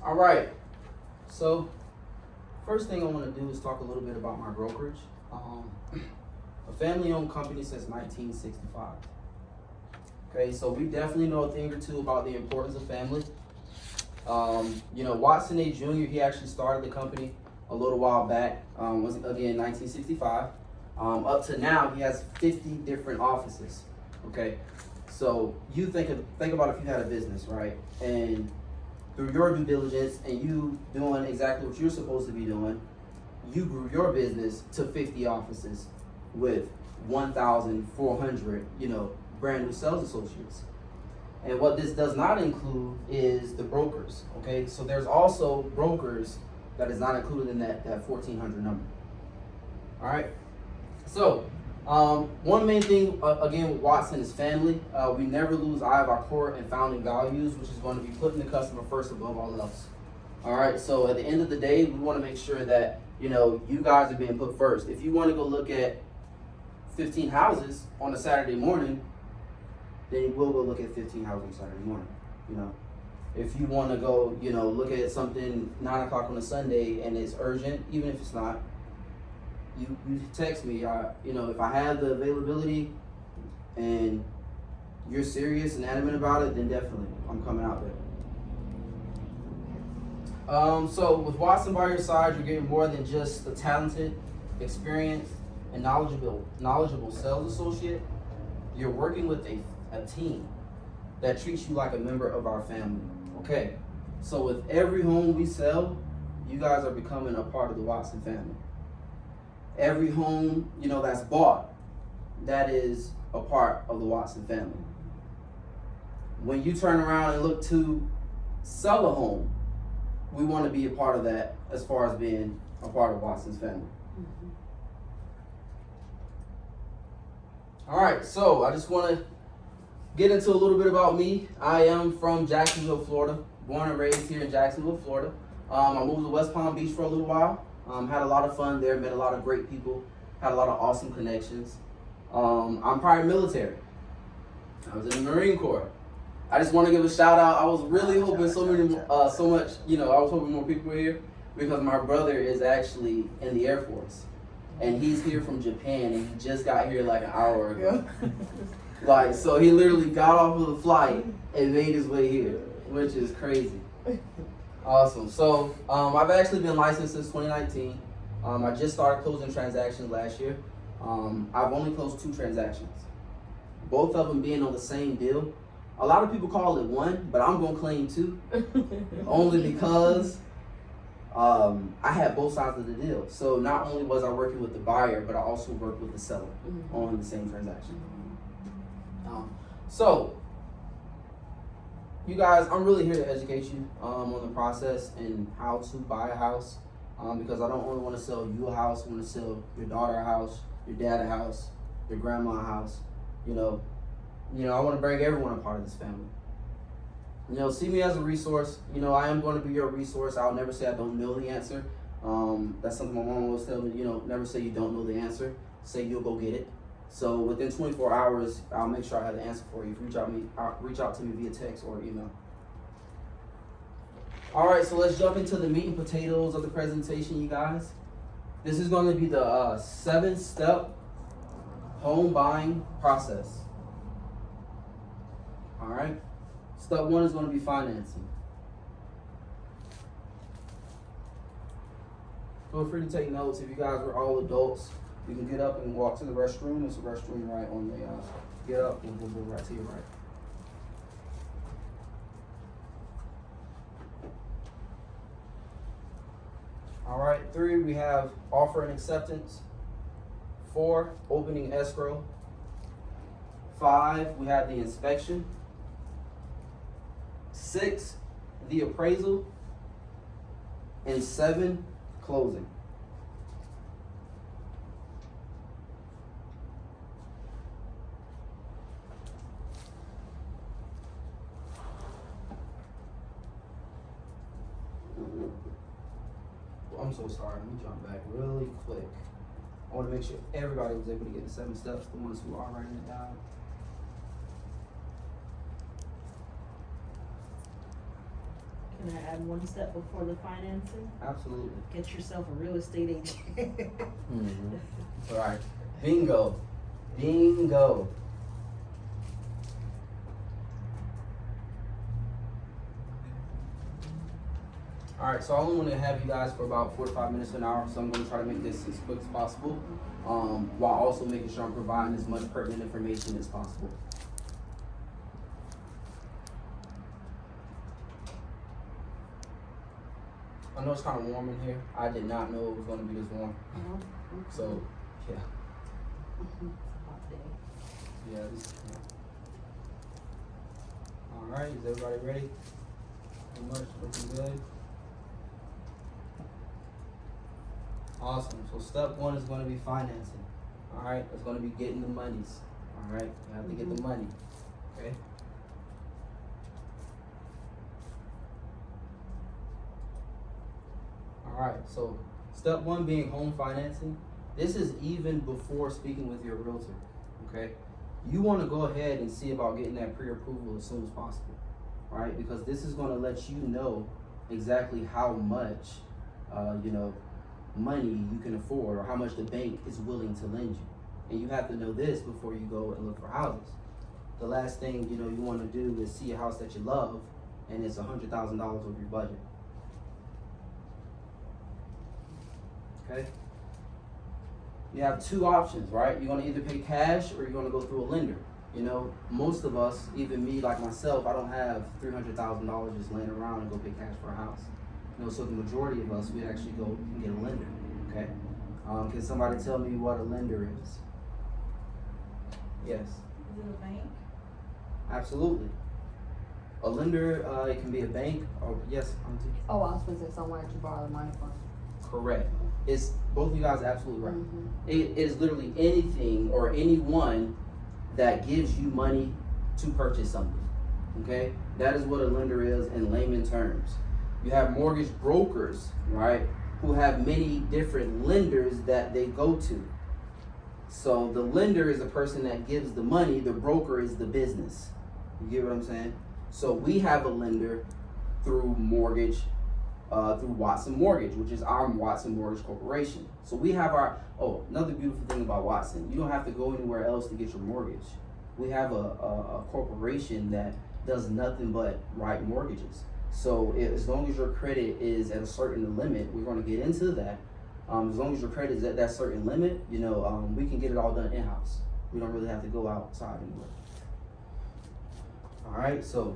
All right. So, first thing I want to do is talk a little bit about my brokerage. A family-owned company since 1965. Okay, so we definitely know a thing or two about the importance of family. Watson A. Jr., he actually started the company a little while back, was again 1965. Up to now, he has 50 different offices. Okay, so you think about if you had a business, right? And through your due diligence and you doing exactly what you're supposed to be doing, you grew your business to 50 offices with 1,400, brand new sales associates. And what this does not include is the brokers, okay? So there's also brokers that is not included in that 1,400 number. All right? So, one main thing, again, with Watson is family. We never lose eye of our core and founding values, which is going to be putting the customer first above all else. All right? So at the end of the day, we want to make sure that, you guys are being put first. If you want to go look at 15 houses on a Saturday morning, then we'll go look at 15 houses on Saturday morning. If you want to go, look at something 9 o'clock on a Sunday and it's urgent, even if it's not, you text me. If I have the availability and you're serious and adamant about it, then definitely I'm coming out there. So with Watson by your side, you're getting more than just a talented, experienced, and knowledgeable sales associate. You're working with a team that treats you like a member of our family. Okay, so with every home we sell, you guys are becoming a part of the Watson family. Every home, that's bought, that is a part of the Watson family. When you turn around and look to sell a home, we want to be a part of that as far as being a part of Watson's family. Mm-hmm. All right, so I just want to get into a little bit about me. I am from Jacksonville, Florida, born and raised here in Jacksonville, Florida. I moved to West Palm Beach for a little while. Had a lot of fun there, met a lot of great people, had a lot of awesome connections. I'm prior military. I was in the Marine Corps. I just want to give a shout out. I was really hoping I was hoping more people were here because my brother is actually in the Air Force. And he's here from Japan and he just got here like an hour ago. So he literally got off of the flight and made his way here, which is crazy. Awesome. So I've actually been licensed since 2019. I just started closing transactions last year. I've only closed 2 transactions, both of them being on the same deal. A lot of people call it 1, but I'm going to claim 2, only because I had both sides of the deal. So not only was I working with the buyer, but I also worked with the seller on the same transaction. So, you guys, I'm really here to educate you on the process and how to buy a house because I don't only want to sell you a house, I want to sell your daughter a house, your dad a house, your grandma a house. I want to bring everyone a part of this family. See me as a resource. I am going to be your resource. I'll never say I don't know the answer. That's something my mom always tells me, never say you don't know the answer. Say you'll go get it. So within 24 hours, I'll make sure I have the answer for you. Reach out to me via text or email. All right, so let's jump into the meat and potatoes of the presentation, you guys. This is going to be the 7-step home buying process. All right. Step 1 is going to be financing. Feel free to take notes. If you guys were all adults, you can get up and walk to the restroom. There's a restroom right on the, get up and go right to your right. All right, 3, we have offer and acceptance. 4, opening escrow. 5, we have the inspection. 6, the appraisal. And 7, closing. I'm so sorry. Let me jump back really quick. I want to make sure everybody was able to get the 7 steps, the ones who are writing it down. Can I add one step before the financing? Absolutely. Get yourself a real estate agent. Mm-hmm. All right. Bingo. Bingo. All right, so I only want to have you guys for about 45 minutes to an hour, so I'm going to try to make this as quick as possible, while also making sure I'm providing as much pertinent information as possible. I know it's kind of warm in here. I did not know it was going to be this warm. So, yeah. It's a hot day. Yeah. All right, is everybody ready? Pretty much looking good. Awesome. So step one is going to be financing. All right, it's going to be getting the monies. All right, you have to get the money. Okay. All right. So step one being home financing. This is even before speaking with your realtor. Okay. You want to go ahead and see about getting that pre-approval as soon as possible. All right, because this is going to let you know exactly how much, money you can afford, or how much the bank is willing to lend you. And you have to know this before you go and look for houses. The last thing you want to do is see a house that you love and it's $100,000 over your budget. Okay. You have two options, right? You're going to either pay cash or you're going to go through a lender. Most of us, even me, like myself, I don't have $300,000 just laying around and go pay cash for a house. So the majority of us, we'd actually go and get a lender. Okay. Can somebody tell me what a lender is? Yes. Is it a bank? Absolutely. A lender, it can be a bank, or yes, auntie. Oh, I was supposed to say somewhere to borrow the money from. Correct. It's both of you guys are absolutely right. It is literally anything or anyone that gives you money to purchase something. Okay, that is what a lender is in layman terms. You have mortgage brokers, right, who have many different lenders that they go to. So the lender is the person that gives the money, the broker is the business. You get what I'm saying? So we have a lender through mortgage, through Watson Mortgage, which is our Watson Mortgage Corporation. So we have another beautiful thing about Watson, you don't have to go anywhere else to get your mortgage. We have a corporation that does nothing but write mortgages. So as long as your credit is at a certain limit, we're going to get into that. As long as your credit is at that certain limit, we can get it all done in-house. We don't really have to go outside anywhere. All right, so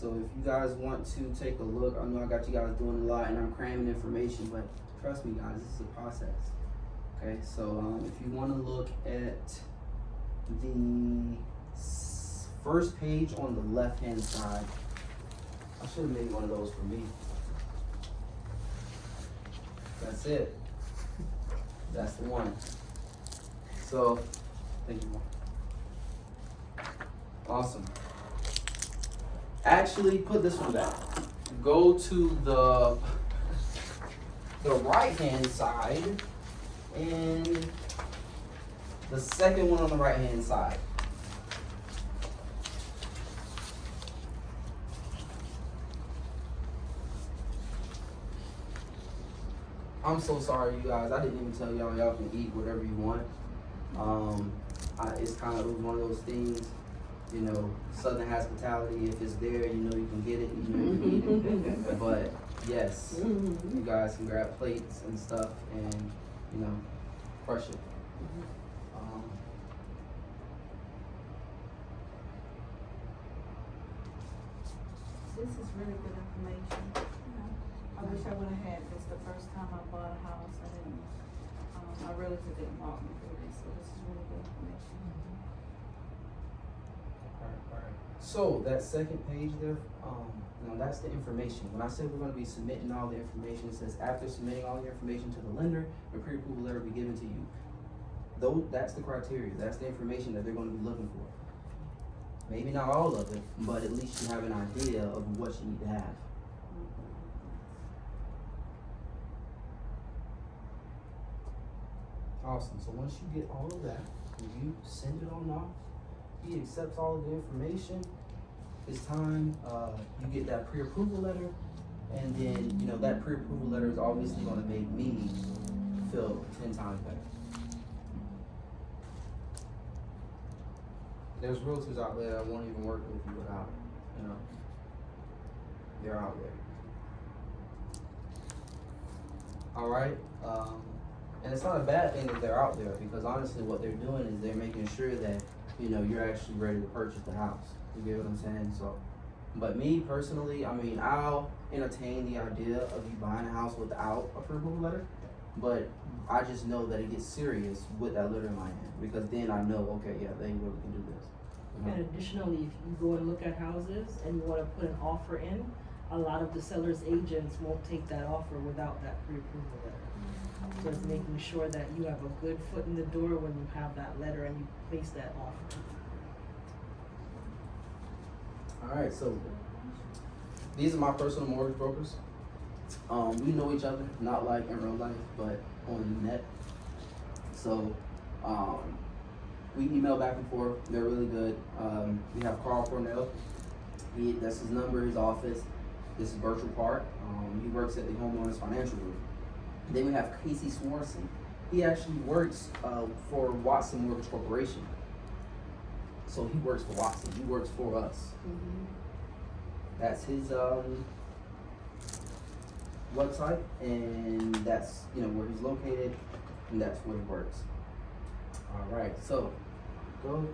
if you guys want to take a look, I know I got you guys doing a lot and I'm cramming information, but trust me guys, this is a process. Okay, so if you want to look at the first page on the left hand side, I should have made one of those for me. That's it. That's the one. So, thank you, Mom. Awesome. Actually, put this one back. Go to the right hand side and the second one on the right hand side. I'm so sorry, you guys. I didn't even tell y'all can eat whatever you want. It's kind of one of those things, Southern hospitality. If it's there, you can get it, you can eat it. But yes, you guys can grab plates and stuff and crush it. This is really good information. I wish I would have had this the first time I bought a house. I didn't. My relative didn't walk me through this, so this is really good information. All right. So that second page there, that's the information. When I said we're going to be submitting all the information, it says after submitting all the information to the lender, a pre-approval letter will be given to you. That's the criteria. That's the information that they're going to be looking for. Maybe not all of it, but at least you have an idea of what you need to have. Awesome. So once you get all of that, you send it on off he accepts all of the information. It's time, you get that pre-approval letter, and then, you know, that pre-approval letter is obviously gonna make me feel 10 times better. There's realtors out there that won't even work with you without, you know, they're out there. All right, and it's not a bad thing that they're out there, because honestly what they're doing is they're making sure that, you know, you're actually ready to purchase the house. You get what I'm saying? So, but me personally, I mean, I'll entertain the idea of you buying a house without a pre-approval letter, but I just know that it gets serious with that letter in my hand, because then I know, okay, yeah, they really can do this. You know? And additionally, if you go and look at houses and you wanna put an offer in, a lot of the seller's agents won't take that offer without that pre-approval letter. So it's making sure that you have a good foot in the door when you have that letter and you place that offer. All right, so these are my personal mortgage brokers. We know each other, not like in real life, but on the net. So we email back and forth. They're really good. We have Carl Cornell. That's his number, his office. This is Virtual Park. He works at the Homeowners Financial Group. Then we have Casey Swanson. He actually works for Watson Mortgage Corporation. So he works for Watson. He works for us. That's his website, and that's, you know, where he's located, and that's where he works. All right, so go.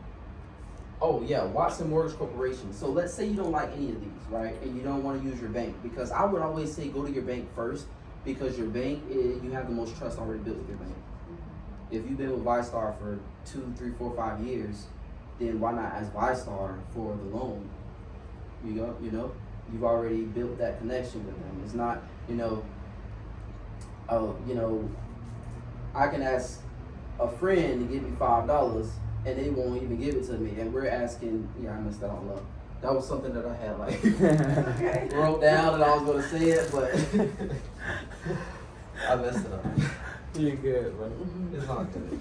Oh yeah, Watson Mortgage Corporation. So let's say you don't like any of these, right, and you don't want to use your bank, because I would always say go to your bank first, because your bank you have the most trust already built with your bank. If you've been with ViStar for 2, 3, 4, 5 years, then why not ask ViStar for the loan? You know, you've already built that connection with them. It's not, you know, oh, you know, I can ask a friend to give me $5 and they won't even give it to me, and we're asking. Yeah, I messed that all up. That was something that I had like wrote down, and I was gonna say it, but I messed it up. You're good, bro. It's not good.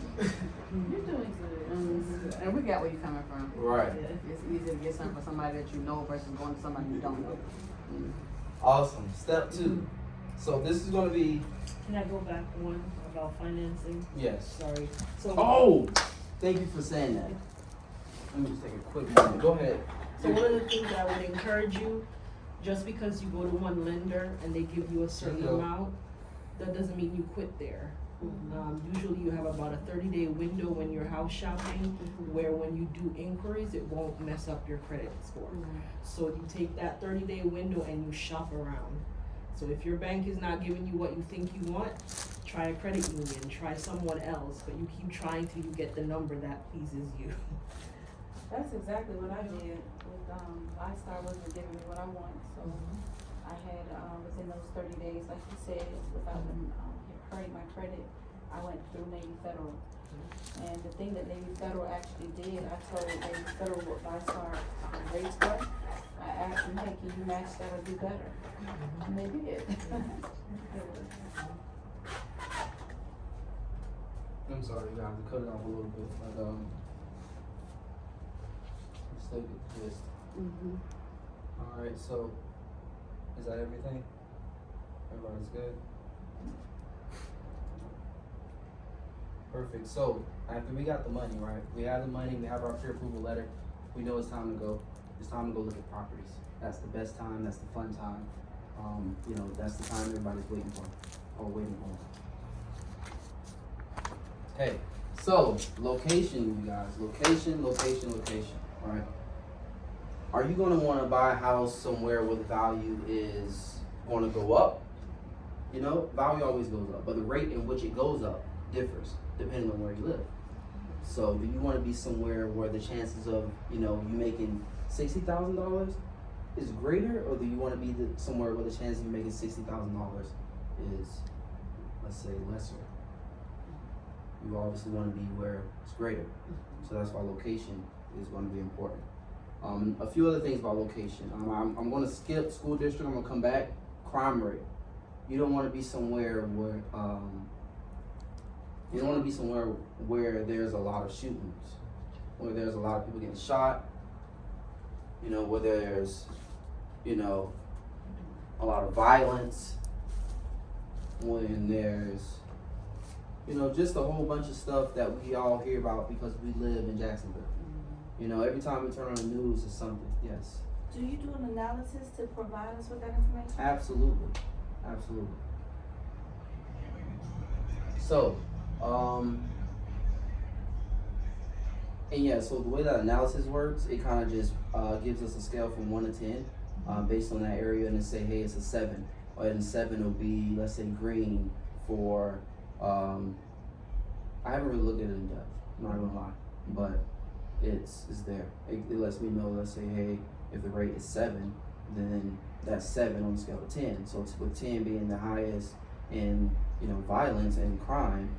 You're doing good. And we got where you're coming from. Right. It's easy to get something for somebody that you know versus going to somebody you don't know. Awesome. Step 2. So this is gonna be. Can I go back one about financing? Yes. Sorry. So Oh, thank you for saying that. Let me just take a quick moment. Go ahead. So one of the things that I would encourage you, just because you go to one lender and they give you a certain amount, that doesn't mean you quit there. Usually you have about a 30-day window when you're house shopping, where when you do inquiries, it won't mess up your credit score. So you take that 30-day window and you shop around. So if your bank is not giving you what you think you want, try a credit union, try someone else, but you keep trying till you get the number that pleases you. That's exactly what I did with, ViStar wasn't giving me what I want, so I had, within those 30 days, like you said, without them, hurting my credit, I went through Navy Federal. And the thing that Navy Federal actually did, I told Navy Federal what ViStar rates were. I asked them, hey, can you match that or do better? And they did. I'm sorry, you guys, to cut it off a little bit, but still get the gist. All right, so is that everything? Everybody's good? Perfect. So after we got the money, right? We have the money. We have our pre-approval letter. We know it's time to go. It's time to go look at properties. That's the best time. That's the fun time. You know, that's the time everybody's waiting for, or waiting for. Okay. So location, you guys. Location. Right? Are you gonna want to buy a house somewhere where the value is going to go up? You know, value always goes up, but the rate in which it goes up differs depending on where you live. So do you want to be somewhere where the chances of, you know, you making $60,000 is greater, or do you want to be somewhere where the chance of you making $60,000 is, let's say, lesser? You obviously want to be where it's greater. So that's why location is going to be important. A few other things about location. I'm going to skip school district. I'm going to come back. Crime rate. You don't want to be somewhere where there's a lot of shootings. where there's a lot of people getting shot, you know, where there's, you know, a lot of violence, when there's, you know, just a whole bunch of stuff that we all hear about because we live in Jacksonville. You know, every time we turn on the news, it's something. Yes. Do you do an analysis to provide us with that information? Absolutely. Absolutely. So, and yeah, so the way that analysis works, it kind of just gives us a scale from 1 to 10 based on that area, and then say, hey, it's a 7. Or then 7 will be, let's say, green for, I haven't really looked at it in depth, I'm not gonna lie, but it's there. It lets me know, let's say, hey, if the rate is 7, then that's 7 on the scale of 10. So with 10 being the highest in, you know, violence and crime,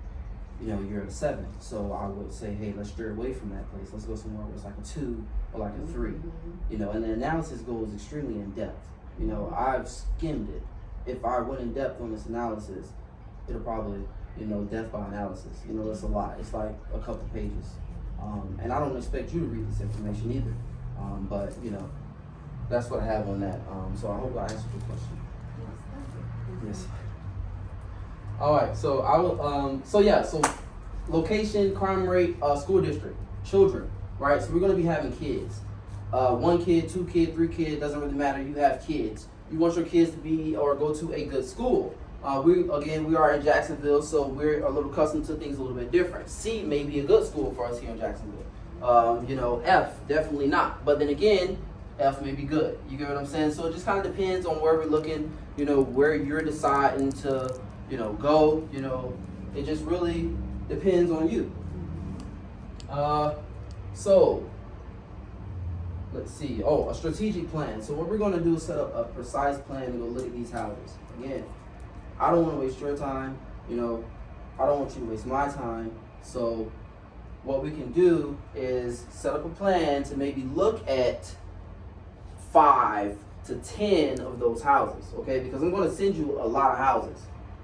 you know, you're at a 7. So I would say, hey, let's steer away from that place. Let's go somewhere where it's like a 2 or like a 3. You know, and the analysis goes extremely in depth. You know, I've skimmed it. If I went in depth on this analysis, it'll probably, you know, death by analysis. You know, it's a lot. It's like a couple pages. And I don't expect you to read this information either. But, you know, that's what I have on that. So I hope I answered your question. Yes. All right. So I will. So location, crime rate, school district, children. Right. So we're gonna be having kids. 1 kid, 2 kid, 3 kid. Doesn't really matter. You have kids. You want your kids to be or go to a good school. We are in Jacksonville, so we're a little accustomed to things a little bit different. C may be a good school for us here in Jacksonville. You know, F definitely not. But then again, F may be good. You get what I'm saying? So it just kind of depends on where we're looking. You know, where you're deciding to, you know, go. You know, it just really depends on you. So let's see. Oh, a strategic plan. So what we're going to do is set up a precise plan and go look at these houses. Again, I don't want to waste your time. You know, I don't want you to waste my time. So what we can do is set up a plan to maybe look at 5 to 10 of those houses, okay? Because I'm going to send you a lot of houses,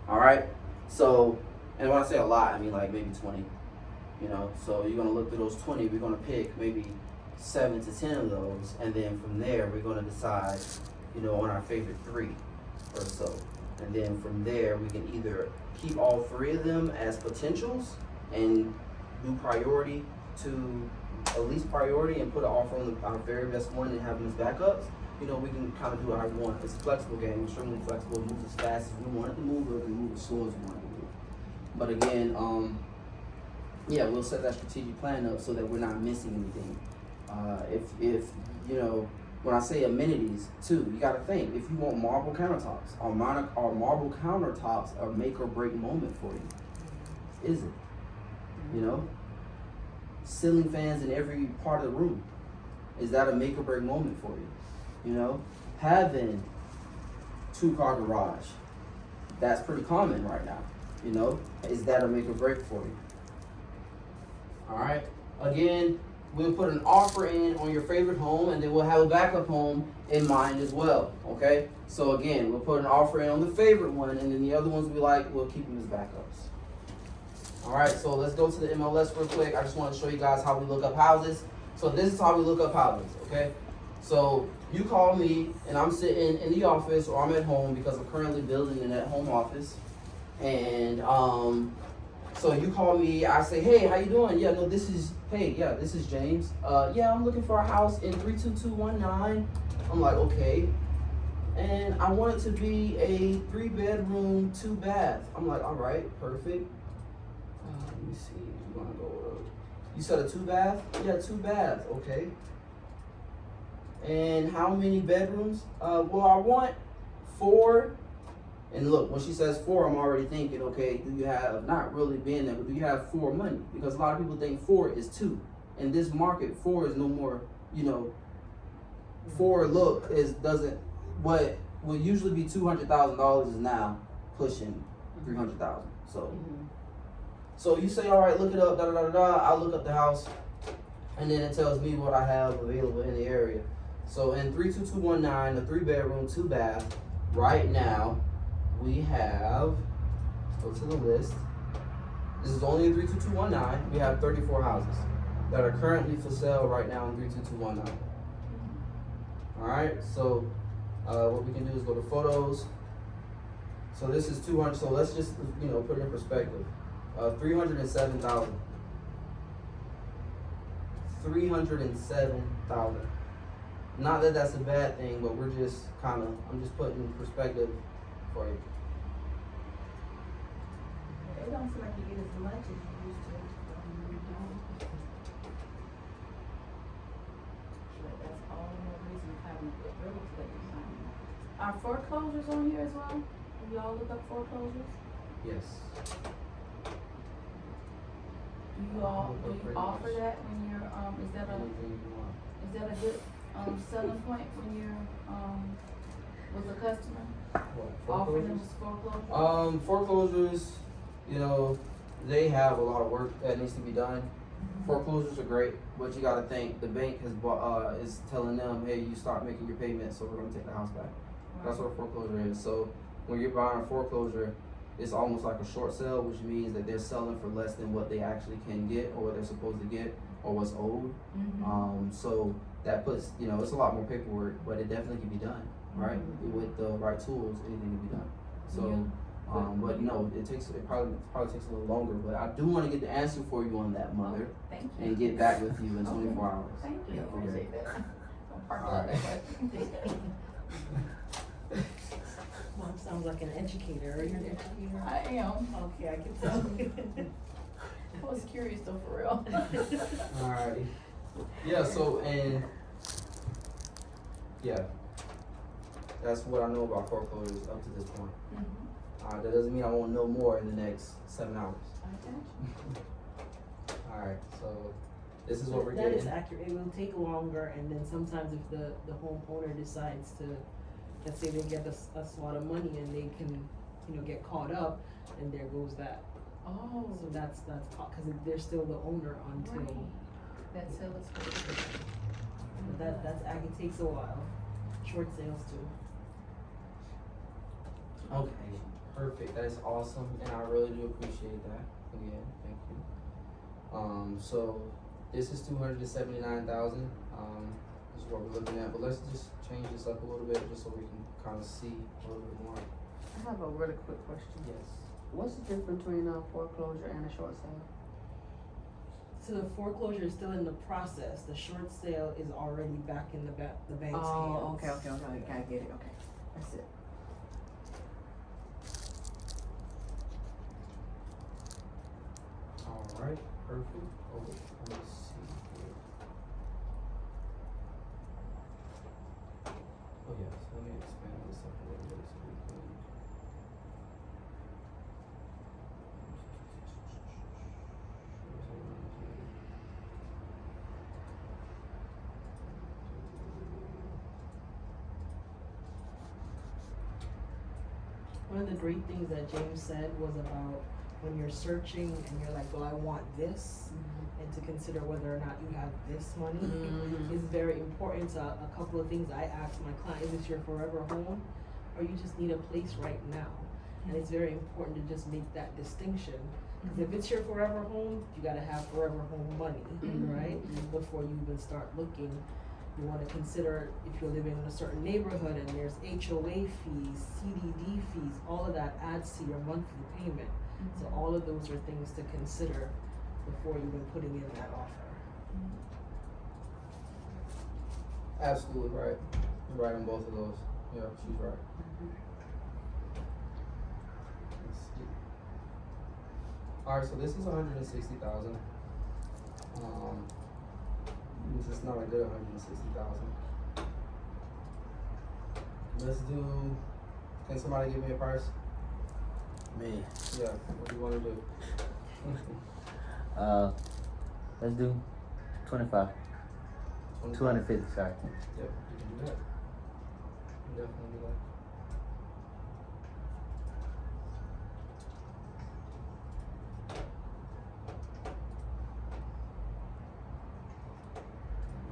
all right? So, and when I say a lot, I mean like maybe 20, you know? So you're going to look through those 20. We're going to pick maybe 7 to 10 of those, and then from there, we're going to decide, you know, on our favorite 3 or so. And then from there, we can either keep all 3 of them as potentials and do priority to at least priority and put an offer on our very best one and have them as backups. You know, we can kind of do what I want. It's a flexible game, extremely flexible. It moves as fast as we want it to move, or it can move as slow as we want it to move. But again, yeah, we'll set that strategic plan up so that we're not missing anything. If you know, when I say amenities too, you got to think, if you want marble countertops, are marble countertops a make or break moment for you? Is it? You know, ceiling fans in every part of the room, is that a make or break moment for you? You know, having 2-car garage, that's pretty common right now. You know, is that a make or break for you? All right. Again, we'll put an offer in on your favorite home, and then we'll have a backup home in mind as well, okay? So again, we'll put an offer in on the favorite one, and then the other ones we like, we'll keep them as backups. All right, so let's go to the MLS real quick. I just want to show you guys how we look up houses. So this is how we look up houses, okay? So you call me, and I'm sitting in the office, or I'm at home because I'm currently building in that home office. And so you call me, I say, hey, how you doing? Yeah, no, this is James. Yeah, I'm looking for a house in 32219. I'm like, okay. And I want it to be a 3-bedroom, 2-bath. I'm like, all right, perfect. Let me see. You want to go? You said a 2-bath? Yeah, 2 baths. Okay. And how many bedrooms? Well, I want 4. And look, when she says 4, I'm already thinking, okay, do you have, not really being there, but do you have 4 money? Because a lot of people think 4 is 2. In this market, 4 is no more, you know, 4 what would usually be $200,000 is now pushing $300,000. So you say, all right, look it up, da da da da. I look up the house, and then it tells me what I have available in the area. So in 32219, a 3-bedroom, 2-bath, right now, we have, let's go to the list. This is only in 32219. We have 34 houses. that are currently for sale right now in 32219. Alright, so what we can do is go to photos. So this is 200, so let's just, put it in perspective. 307,000. 307,000. Not that that's a bad thing, but I'm just putting in perspective for you. It don't seem like you get as much as you used to. But that's all the more reason of having a good realtor that you find. Are foreclosures on here as well? Have y'all look up foreclosures? Yes. Do you offer that when you're, is that Anything you want. a good, selling point when you're, with a customer? What, Offering them foreclosures? Foreclosures, they have a lot of work that needs to be done. Foreclosures are great, but you gotta think the bank has is telling them, hey, you start making your payments, so we're gonna take the house back. That's what a foreclosure is. So when you're buying a foreclosure, it's almost like a short sale, which means that they're selling for less than what they actually can get, or what they're supposed to get, or what's owed. So that puts, it's a lot more paperwork, but it definitely can be done, right? With the right tools, anything can be done. So. But it probably takes a little longer, but I do want to get the answer for you on that, mother, Thank you. and get back with you in 24 hours. Thank you, Yeah, appreciate that. Don't park All out right. that question. Mom sounds like an educator. Are you an educator? I am. Okay, I can tell. I was curious though, for real. Alrighty. Yeah. That's what I know about foreclosures up to this point. That doesn't mean I won't know more in the next 7 hours. I got you. Alright, so this is what we're That getting. is accurate. It will take longer, and then sometimes if the homeowner decides to, let's say they get a lot of money and they can, get caught up, and there goes that. Oh. So that's because they're still the owner until. Right. That sale is good. But that's it takes a while. Short sales too. Okay, perfect. That is awesome, and I really do appreciate that. Again, thank you. So this is 279,000. This is what we're looking at. But let's just change this up a little bit, just so we can kind of see a little bit more. I have a really quick question. Yes. What's the difference between a foreclosure and a short sale? So the foreclosure is still in the process. The short sale is already back in the bank's hands. Oh, okay, I get it, okay, that's it. Alright, perfect. Oh, let me see here. Oh yes, let me expand this up a little bit so we can. One of the great things that James said was about when you're searching and you're like, well, I want this, and to consider whether or not you have this money is very important. So a couple of things I ask my client, is this your forever home, or you just need a place right now? And it's very important to just make that distinction. Because if it's your forever home, you gotta have forever home money, right? Before you even start looking. You wanna consider if you're living in a certain neighborhood and there's HOA fees, CDD fees, all of that adds to your monthly payment. So all of those are things to consider before even putting in that offer. Absolutely right. You're right on both of those. Yeah, she's right. Let's see. Alright, so this is 160,000. This is not a good 160,000. Let's do. Can somebody give me a price? Me. Yeah. What do you want to do? Let's do 25. 250, sorry. Yep, you can do that. You can definitely do that.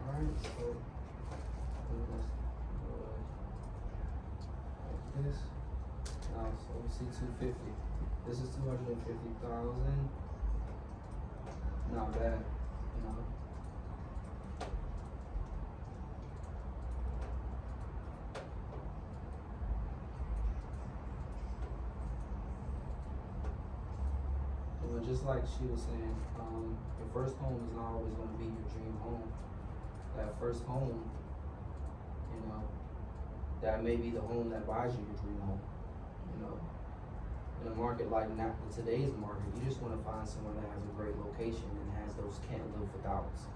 Alright, so let's go like this. Now, so we see 250. This is 250,000. Not bad, know, just like she was saying, your first home is not always gonna be your dream home. That first home, you know, that may be the home that buys you your dream home. You know, in a market like now, today's market, you just want to find someone that has a great location and has those can't live withouts.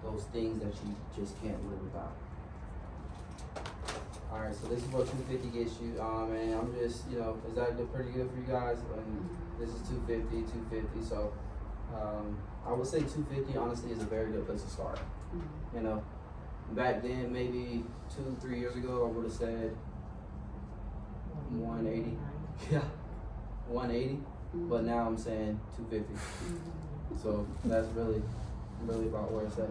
Those things that you just can't live without. All right, so this is what 250 gets you, and I'm just, you know, is that pretty good for you guys? And this is 250, 250. So, I would say 250 honestly is a very good place to start. You know, back then maybe 2-3 years ago, I would have said 180. Yeah, 180. But now I'm saying 250. So that's really about where it's at.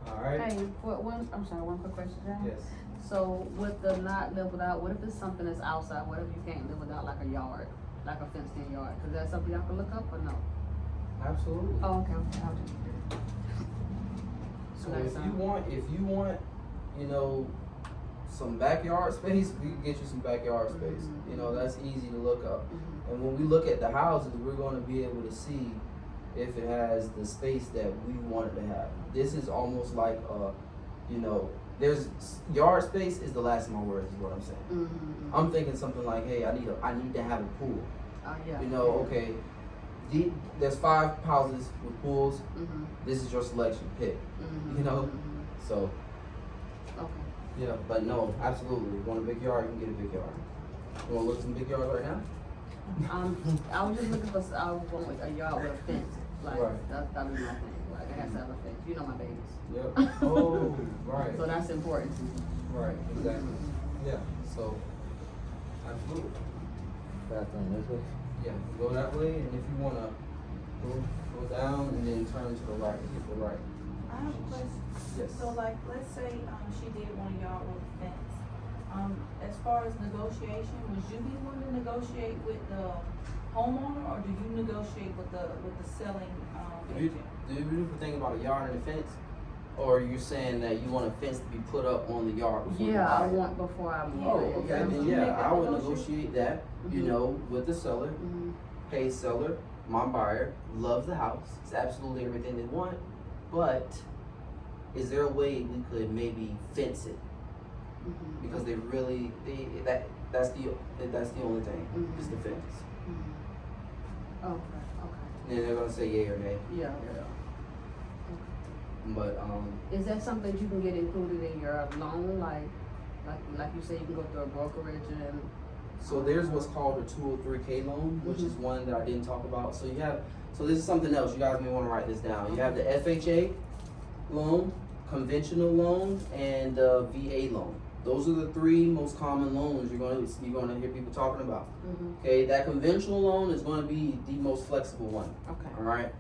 All right. Hey, I'm sorry, one quick question, John. Yes. So with the not live without, what if it's something that's outside? What if you can't live without like a yard, like a fenced in yard? Cause that's something y'all can look up or no? Absolutely. Oh, okay, okay. I'll just- So Okay, if so- you want, you know, some backyard space, we can get you some backyard space. You know, that's easy to look up. And when we look at the houses, we're going to be able to see if it has the space that we want it to have. This is almost like, you know, there's yard space is the last of my words, is what I'm saying. I'm thinking something like, hey, I need to have a pool. Yeah. You know, okay, there's 5 houses with pools. This is your selection, pick. You know, so Okay. yeah, but no, absolutely. You want a big yard, you can get a big yard. You want to look at some big yards right now? I was just looking for, I was going with a yard with a fence, like, Right. that'd be my thing, like, it has to have a fence, you know my babies. Yep. Oh, right. So that's important to me. Right, exactly. Yeah, so, absolutely. Bathroom this way. Yeah, go that way, and if you want to go down and then turn to the right, hit the right. I have a question. Yes. So like, let's say, she did want a yard with a fence. As far as negotiation, would you be one to negotiate with the homeowner, or do you negotiate with the selling, agent? Do you beautiful thing about a yard and a fence? Or are you saying that you want a fence to be put up on the yard before you Yeah, buy I it? want before I move. Oh, it. okay, Would then you yeah, make that I would negotiation? negotiate that, you know, with the seller. Hey, seller, my buyer loves the house. It's absolutely everything they want, but is there a way we could maybe fence it? Because that's the only thing, is the fence. Okay, And then they're gonna say yay or nay. yeah. But Is that something you can get included in your loan, like you say, you can go through a brokerage and? so there's what's called a 203K loan, which is one that I didn't talk about. So this is something else. You guys may want to write this down. You have the FHA loan, conventional loan, and the VA loan. Those are the 3 most common loans you're gonna hear people talking about. Okay, that conventional loan is going to be the most flexible one. Okay. All right.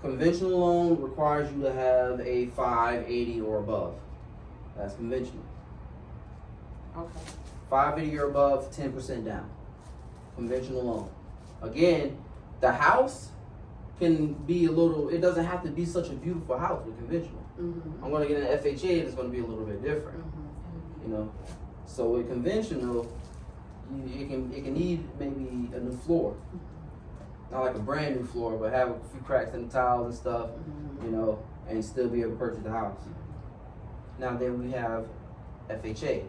Conventional loan requires you to have a 580 or above. That's conventional. Okay. 580 or above, 10% down. Conventional loan. Again, the house can be it doesn't have to be such a beautiful house with conventional. I'm gonna get an FHA, it's gonna be a little bit different. You know, so with conventional, it can need maybe a new floor, not like a brand new floor, but have a few cracks in the tiles and stuff, you know, and still be able to purchase the house. Now then we have FHA.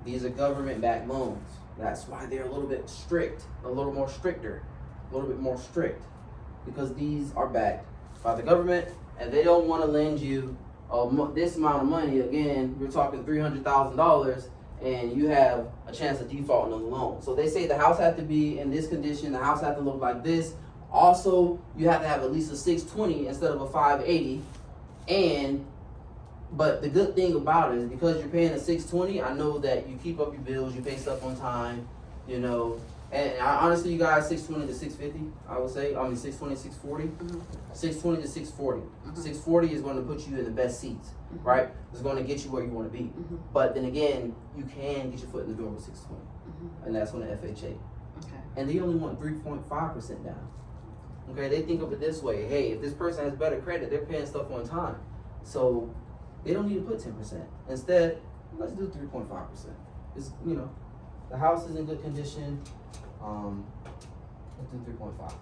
These are government-backed loans. That's why they're a little bit strict, a little more stricter, a little bit more strict, because these are backed by the government, and they don't want to lend you this amount of money. Again, we're talking $300,000, and you have a chance of defaulting on the loan. So they say the house has to be in this condition, the house has to look like this. Also, you have to have at least a 620 instead of a 580. But the good thing about it is because you're paying a 620, I know that you keep up your bills, you pay stuff on time, you know. And honestly, you guys, 620 to 650, I would say. 620 to 640. 620 to 640. 640 is going to put you in the best seats, right? It's going to get you where you want to be. But then again, you can get your foot in the door with 620, and that's on the FHA. Okay. And they only want 3.5% down. Okay, they think of it this way: hey, if this person has better credit, they're paying stuff on time, so they don't need to put 10%. Instead, let's do 3.5%. It's, you know, the house is in good condition. Let's do 3.5.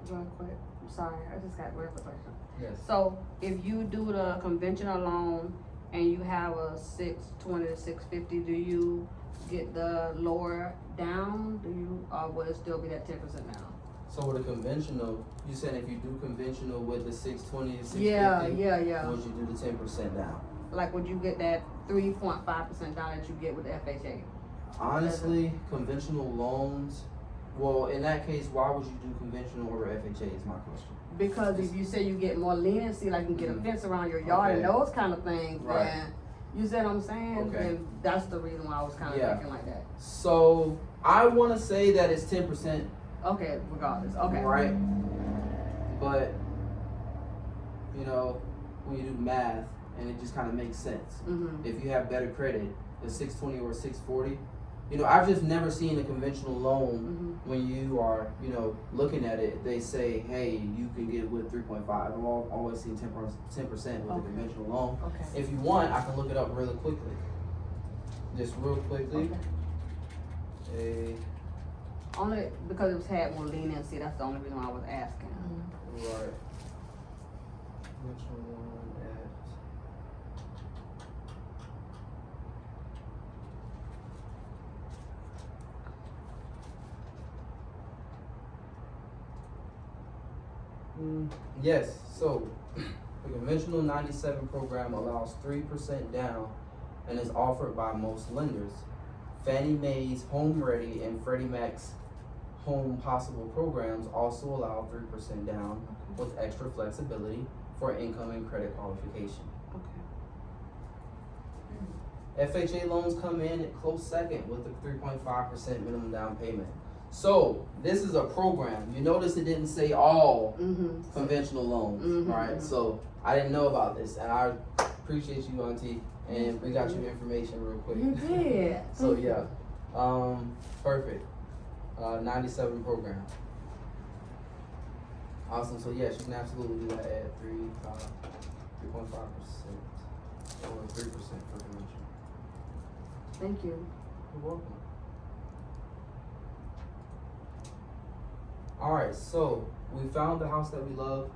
Real quick, I'm sorry, I just got a real quick question. Yes. So if you do the conventional loan and you have a 620 to 650, do you get the lower down? Do you, or will it still be that 10% down? So with a conventional, you said if you do conventional with the 620 to 650, Yeah. would you do the 10% down? Like, would you get that 3.5% down that you get with the FHA? Honestly, conventional loans, well, in that case, why would you do conventional over FHA is my question. Because if you say you get more leniency, like you can get a fence around your yard and Okay. those kind of things, Right. then you see what I'm saying? Okay. Then that's the reason why I was kind of Yeah. thinking like that. So I want to say that it's 10%, Okay, regardless. Okay. right? But, you know, when you do math, and it just kind of makes sense. Mm-hmm. If you have better credit, a 620 or a 640, you know, I've just never seen a conventional loan when you are, you know, looking at it, they say, hey, you can get it with 3.5. I've always seen 10% with a Okay. conventional loan. Okay. If you want, I can look it up really quickly. Just real quickly. Okay. Only because it was had more leniency. That's the only reason why I was asking. Right. Which one at? Yes, so the conventional 97 program allows 3% down and is offered by most lenders. Fannie Mae's Home Ready and Freddie Mac's Home Possible programs also allow 3% down with extra flexibility for income and credit qualification. Okay. FHA loans come in at close second with a 3.5% minimum down payment. So this is a program. You notice it didn't say all Mm-hmm. conventional loans, Mhm, right? mhm. So I didn't know about this, and I appreciate you, Auntie, and we got you information real quick. You did. So yeah, perfect. 97 program. Awesome. So yes, you can absolutely do that at 3.5% or 3% for conventional. Thank you. You're welcome. All right, so we found the house that we love.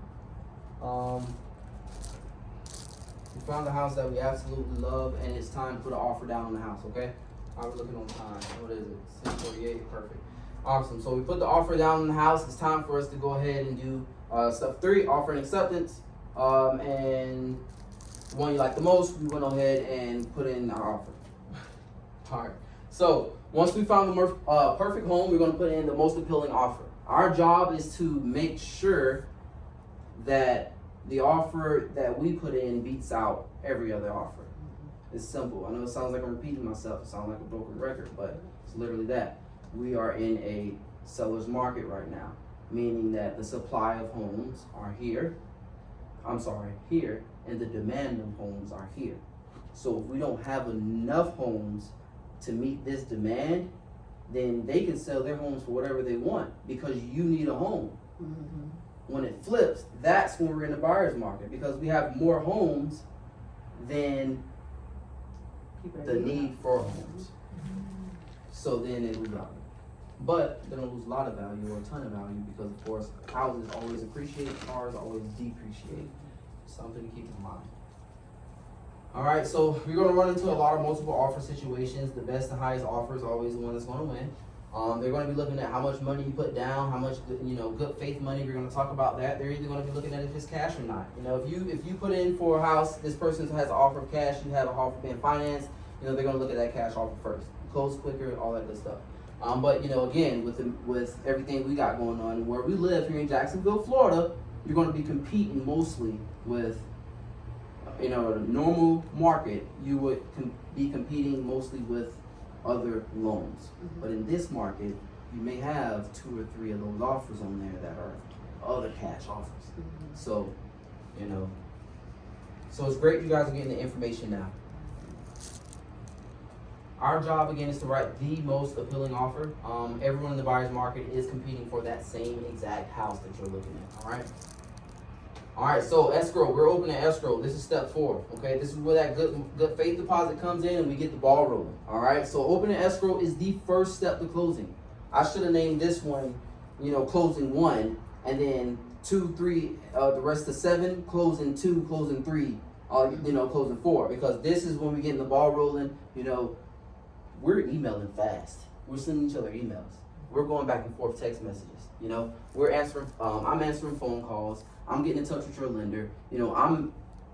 We found the house that we absolutely love, and it's time to put an offer down on the house. Okay? We're looking on time. What is it? 6:48. Perfect. Awesome. So we put the offer down on the house. It's time for us to go ahead and do step 3, offer and acceptance. And the one you like the most, we went ahead and put in our offer. All right. So once we found the perfect home, we're going to put in the most appealing offer. Our job is to make sure that the offer that we put in beats out every other offer. It's simple. I know it sounds like I'm repeating myself. It sounds like a broken record, but it's literally that. We are in a seller's market right now, meaning that the supply of homes are here. Here, and the demand of homes are here. So if we don't have enough homes to meet this demand, then they can sell their homes for whatever they want because you need a home. Mm-hmm. When it flips, that's when we're in the buyer's market because we have more homes than the need for homes. So then they lose value. But they don't lose a lot of value or a ton of value because, of course, houses always appreciate, cars always depreciate. Something to keep in mind. All right, so we're going to run into a lot of multiple offer situations. The best and highest offer is always the one that's going to win. They're going to be looking at how much money you put down, how much good faith money. We're going to talk about that. They're either going to be looking at if it's cash or not. If you put in for a house, this person has an offer of cash, you have an offer being financed. They're going to look at that cash offer first. Close quicker, all that good stuff. But again, with everything we got going on, where we live here in Jacksonville, Florida, you're going to be competing mostly with. A normal market, you would be competing mostly with other loans. Mm-hmm. But in this market, you may have 2 or 3 of those offers on there that are other cash offers. Mm-hmm. So, so it's great you guys are getting the information now. Our job again is to write the most appealing offer. Everyone in the buyer's market is competing for that same exact house that you're looking at. All right, so escrow, we're opening escrow. This is step 4, okay? This is where that good faith deposit comes in and we get the ball rolling, all right? So opening escrow is the first step to closing. I should have named this one, closing 1, and then 2, 3, the rest of 7, closing 2, closing 3, closing 4, because this is when we getting the ball rolling. We're emailing fast. We're sending each other emails. We're going back and forth text messages. We're answering. I'm answering phone calls. I'm getting in touch with your lender.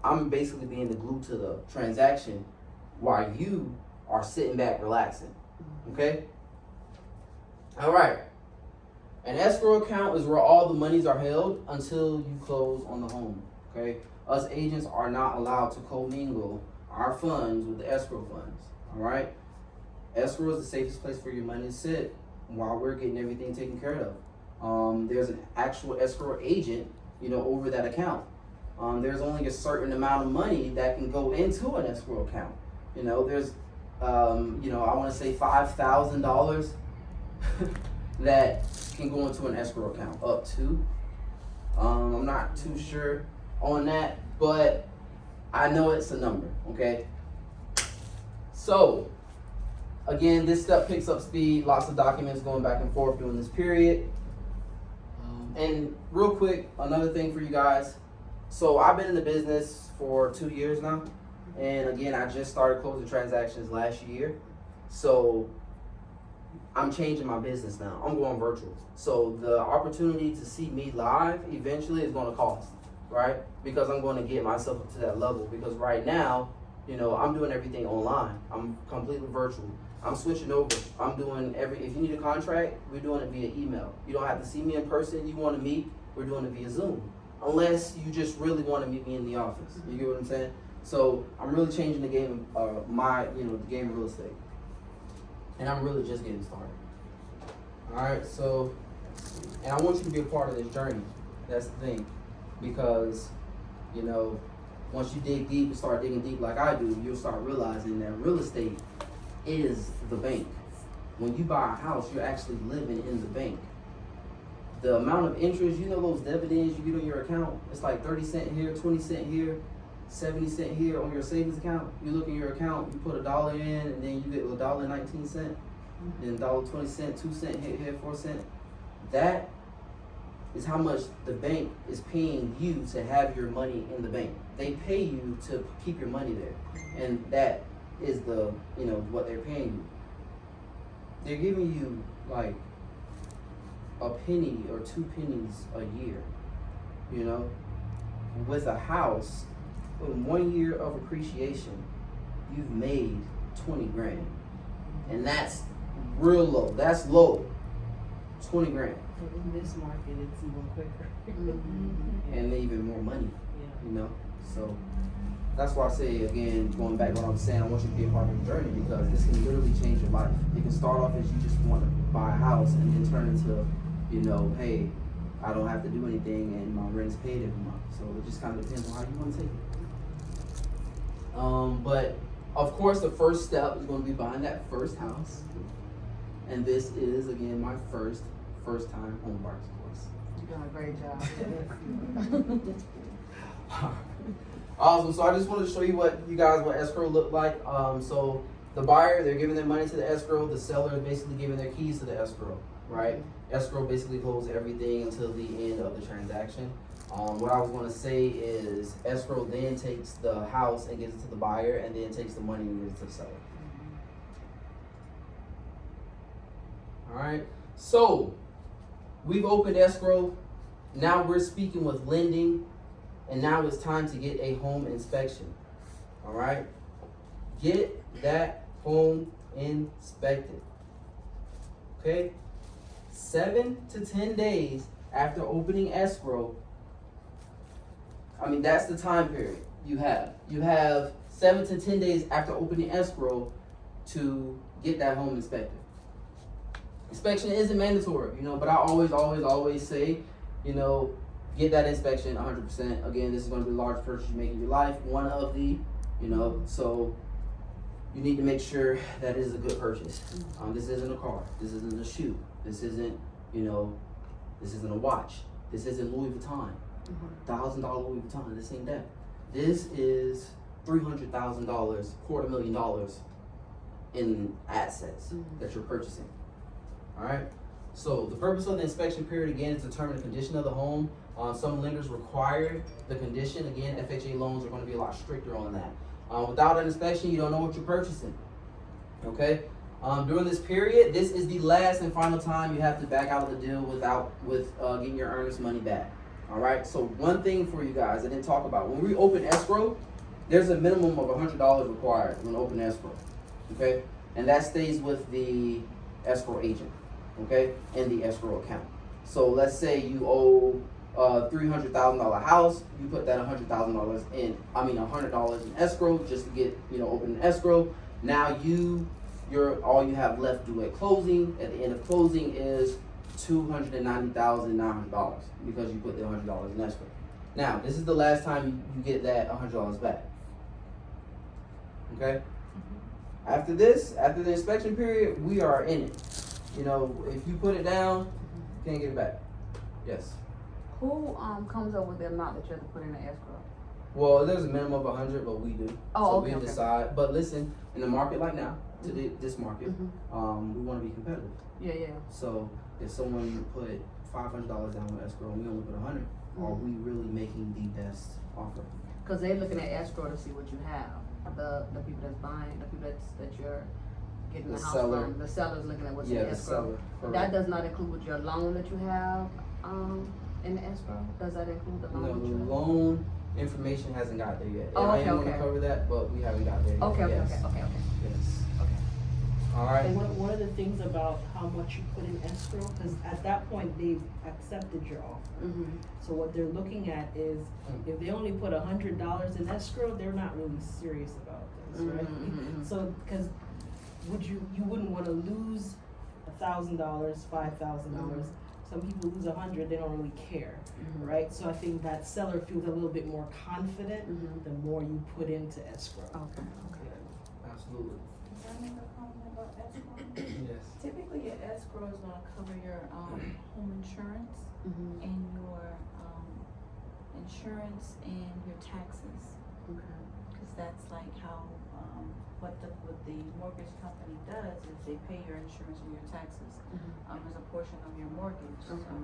I'm basically being the glue to the transaction, while you are sitting back relaxing. Okay. All right. An escrow account is where all the monies are held until you close on the home. Okay. Us agents are not allowed to commingle our funds with the escrow funds. All right. Escrow is the safest place for your money to sit while we're getting everything taken care of. There's an actual escrow agent, over that account. There's only a certain amount of money that can go into an escrow account. There's, I want to say $5,000 that can go into an escrow account, up to. I'm not too sure on that, but I know it's a number. Okay. So, again, this step picks up speed. Lots of documents going back and forth during this period. And real quick, another thing for you guys. So I've been in the business for 2 years now. And again, I just started closing transactions last year. So I'm changing my business now. I'm going virtual. So the opportunity to see me live eventually is going to cost, right? Because I'm going to get myself up to that level. Because right now, I'm doing everything online. I'm completely virtual. I'm switching over. I'm doing if you need a contract, we're doing it via email. You don't have to see me in person. You want to meet, we're doing it via Zoom. Unless you just really want to meet me in the office. You get what I'm saying? So I'm really changing the game of the game of real estate. And I'm really just getting started. Alright, so, and I want you to be a part of this journey. That's the thing. Because, once you dig deep and start digging deep like I do, you'll start realizing that real estate is the bank. When you buy a house, you're actually living in the bank. The amount of interest, those dividends you get on your account, it's like 30 cents here, 20 cents here, 70 cents here on your savings account. You look in your account, you put $1 in, and then you get $1.19, then $1.20, 2 cents here, 4 cents. That is how much the bank is paying you to have your money in the bank. They pay you to keep your money there, and that is the what they're paying you. They're giving you like a penny or 2 pennies a year. With a house, in 1 year of appreciation, you've made 20 grand, and that's real low. That's low. 20 grand. In this market, it's even quicker. And even more money. Yeah. So that's why I say, again, going back to what I'm saying, I want you to be a part of the journey, because this can literally change your life. It can start off as you just want to buy a house, and then turn into, hey, I don't have to do anything and my rent's paid every month. So it just kind of depends on how you want to take it. But of course, the first step is going to be buying that first house. And this is, again, my first time home buyers course. You're doing a great job. Awesome. So I just wanted to show you what escrow looked like. So the buyer, they're giving their money to the escrow. The seller is basically giving their keys to the escrow, right? Escrow basically holds everything until the end of the transaction. What I was going to say is escrow then takes the house and gives it to the buyer, and then takes the money and gives it to the seller. All right. So we've opened escrow. Now we're speaking with lending. And now it's time to get a home inspection. All right? Get that home inspected. Okay? 7 to 10 days after opening escrow. That's the time period you have. You have 7 to 10 days after opening escrow to get that home inspected. Inspection isn't mandatory, but I always say, get that inspection 100%. Again, this is going to be the largest purchase you make in your life. One of the, so you need to make sure that it is a good purchase. This isn't a car. This isn't a shoe. This isn't, this isn't a watch. This isn't Louis Vuitton. $1,000 Louis Vuitton. This ain't that. This is $300,000, $250,000 in assets that you're purchasing. All right. So the purpose of the inspection period again is to determine the condition of the home. Some lenders require the condition. Again, FHA loans are going to be a lot stricter on that. Without an inspection, you don't know what you're purchasing. Okay. During this period, this is the last and final time you have to back out of the deal with getting your earnest money back. All right. So one thing for you guys, I didn't talk about when we open escrow, there's a minimum of $100 required when open escrow. Okay, and that stays with the escrow agent. Okay, and the escrow account. So let's say you owe $300,000 house, you put that $100,000 in. $100 in escrow just to get open an escrow. Now all you have left due at closing. At the end of closing is $290,900 because you put the $100 in escrow. Now this is the last time you get that $100 back. Okay. After the inspection period, we are in it. If you put it down, you can't get it back. Yes. Who comes up with the amount that you have to put in the escrow? Well, there's a minimum of 100, but we do. Oh, so okay, we decide. But listen, in the market like now, this market, we want to be competitive. Yeah, yeah. So if someone put $500 down on escrow and we only put 100, are we really making the best offer? Because they're looking at escrow to see what you have. The people that's buying, the people that you're getting the house seller. from. The seller's looking at what's in Yeah, the the escrow. seller. That Correct. does not include your loan that you have in the escrow? Does that include the loan No, that you the have? loan information hasn't got there yet. Oh, And I okay, am going to okay. cover that, but we haven't got there yet. Okay, Yes. okay. Yes. Okay. All right. And one of the things about how much you put in escrow, because at that point they've accepted your offer. Mm-hmm. So what they're looking at is if they only put $100 in escrow, they're not really serious about this, right? Mhm. So because you wouldn't want to lose $1,000, $5,000. Some people lose 100, they don't really care, right? So I think that seller feels a little bit more confident the more you put into escrow. Okay. Absolutely. Can I make a comment about escrow? Yes. Typically, your escrow is gonna cover your, home insurance Mm-hmm. and your, insurance and your taxes. Okay. Cause that's like how, what the mortgage company does is they pay your insurance and your taxes, as a portion of your mortgage. So, Okay.